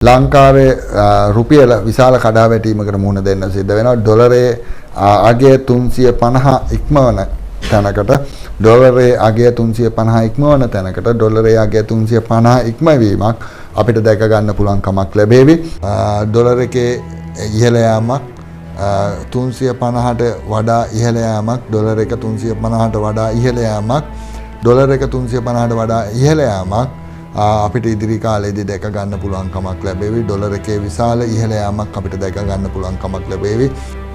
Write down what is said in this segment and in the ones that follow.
ලංකාවේ රුපියල විශාල කඩාවැටීමකට මුහුණ දෙන්න සිද්ධ වෙනවා. ඩොලරයේ අගය 350 ඉක්මවන තැනකට ඩොලරයේ අගය 350 ඉක්මවන තැනකට ඩොලරයේ අගය 350 ඉක්මවීමක් අපිට දැක ගන්න පුළුවන් කමක් ලැබෙවි. ඩොලර එකේ ඉහළ යාමක් 350ට වඩා ඉහළ යාමක් ඩොලර එක 350ට වඩා ඉහළ යාමක් ඩොලර එක 350ට වඩා ඉහළ යාමක් අපිට ඉදිරි කාලයේදී දැක ගන්න පුළුවන් කමක් ලැබෙවි. ඩොලර එකේ විශාල ඉහළ යාමක් අපිට දැක ගන්න පුළුවන් කමක් ලැබෙවි.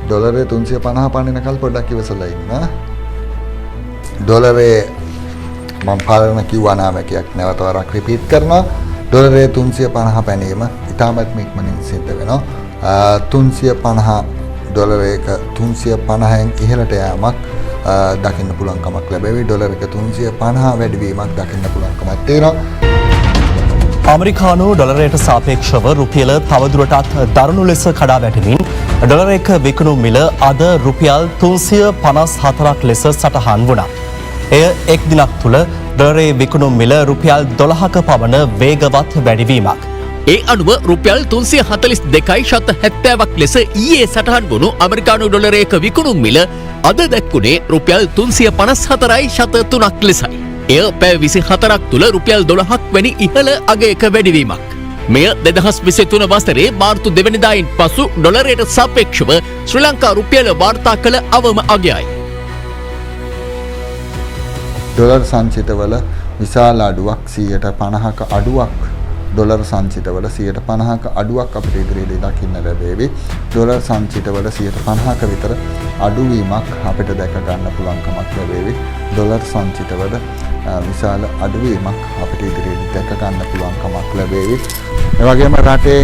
ඩොලරේ 350 පන්නනකල් පොඩ්ඩක් ඉවසලා ඉන්න. ඩොලරේ මම පාලන කිව්වා නාමකයක් නැවත වරක් රිපීට් කරනවා. ඩොලරේ 350 පැනීම ඉතාමත් ඉක්මනින් සිද්ධ වෙනවා. 350 ඩොලර එක 350න් ඉහළට යාමක් දකින්න පුළුවන් කමක් ලැබෙවි. ඩොලර එක 350 වැඩිවීමක් දකින්න පුළුවන් කමක් තියෙනවා. අමරිකානු ඩොලරයට සාපේක්ෂව රුපියල තවදුරටත් දරුණු ලෙස කඩා වැටෙමින් ඩොලර එක විකුණු මිල අද රුපියල් 354ක් ලෙස සටහන් වුණා. එය එක් දිනක් තුළ ඩොලරේ විකුණු මිල රුපියල් 12ක පමණ වේගවත් වැඩිවීමක්. ඒ අනුව රුපියල් 342.70ක් ලෙස ඊයේ සටහන් වුණු ඇමරිකානු ඩොලරයක විකුණු මිල අද දැක්කුණේ රුපියල් 354.03ක් ලෙසයි. එය පැය 24ක් තුළ රුපියල් 12ක් වැනි ඉහළ අගයක වැඩිවීමක්. මෙය 2023 වසරේ මාර්තු 2 වෙනිදායින් පසු ඩොලරයට සාපේක්ෂව ශ්‍රී ලංකා රුපියල වාර්තා කළ අවම අගයයි. ඩොලර් සංචිතවල විශාල අඩුවක් 50%ක අඩුවක් ඩොලර් සංචිතවල 50%ක අඩුවක් අපිට ඉදිරියේදී දකින්න ලැබෙවි. ඩොලර් සංචිතවල 50%ක විතර අඩුවීමක් අපිට දැක ගන්න පුළුවන් කමක් ලැබෙවි. ඩොලර් සංචිතවල විශාල අඩුවීමක් අපිට ඉදිරියේදී දැක ගන්න පුළුවන් කමක් ලැබෙවි. ඒ වගේම රටේ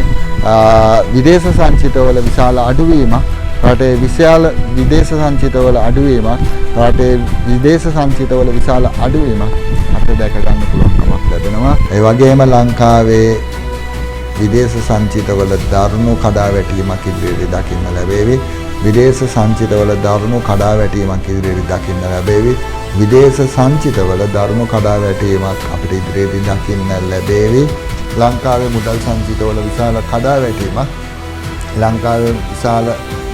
විදේශ සංචිතවල විශාල අඩුවීමක් රටේ විශාල විදේශ සංචිතවල අඩුවීමක් රටේ විදේශ සංචිතවල විශාල අඩුවීමක් අපිට දැක ගන්න පුළුවන් කමක් ලැබෙනවා. ඒ වගේම ලංකාවේ විදේශ සංචිතවල දරුණු කඩාවැටීමක් ඉදිරියට දකින්න ලැබෙවි. විදේශ සංචිතවල දරුණු කඩාවැටීමක් ඉදිරියට දකින්න ලැබෙවි. විදේශ සංචිතවල දරුණු කඩාවැටීමක් අපිට ඉදිරියට දකින්න ලැබෙවි. ලංකාවේ මුදල් සංචිතවල විශාල කඩාවැටීමක් ලංකාවේ විශාල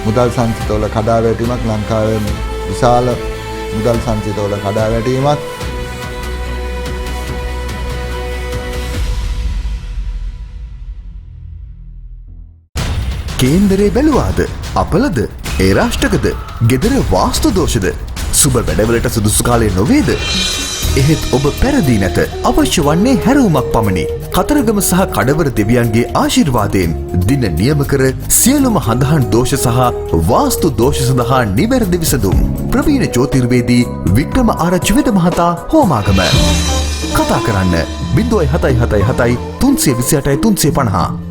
මුදල් සංචිතවල කඩාවැටීමක් ලංකාවේ විශාල මුදල් සංචිතවල කඩාවැටීමක් කේන්දරේ බැලුවාද අපලද ඒ රාෂ්ටකද ගෙදර වාස්තු දෝෂද සුබ වැඩවලට සුදුසු කාලය නොවේද එහෙත් ඔබ පැරදී නැත අවශ්‍ය වන්නේ හැරවුමක් පමණි කතරගම සහ කඩවර දෙවියන්ගේ ආශිර්වාදයෙන් දින නියම කර සියලුම හඳහන් දෝෂ සහ වාස්තු දෝෂ සඳහා නිවැරදි විසඳුම් ප්‍රවීණ ජ්‍යොතිර්වේදී වික්‍රම ආරච්චි වෙද මහතා හෝමාගම කතා කරන්න 0777 328 350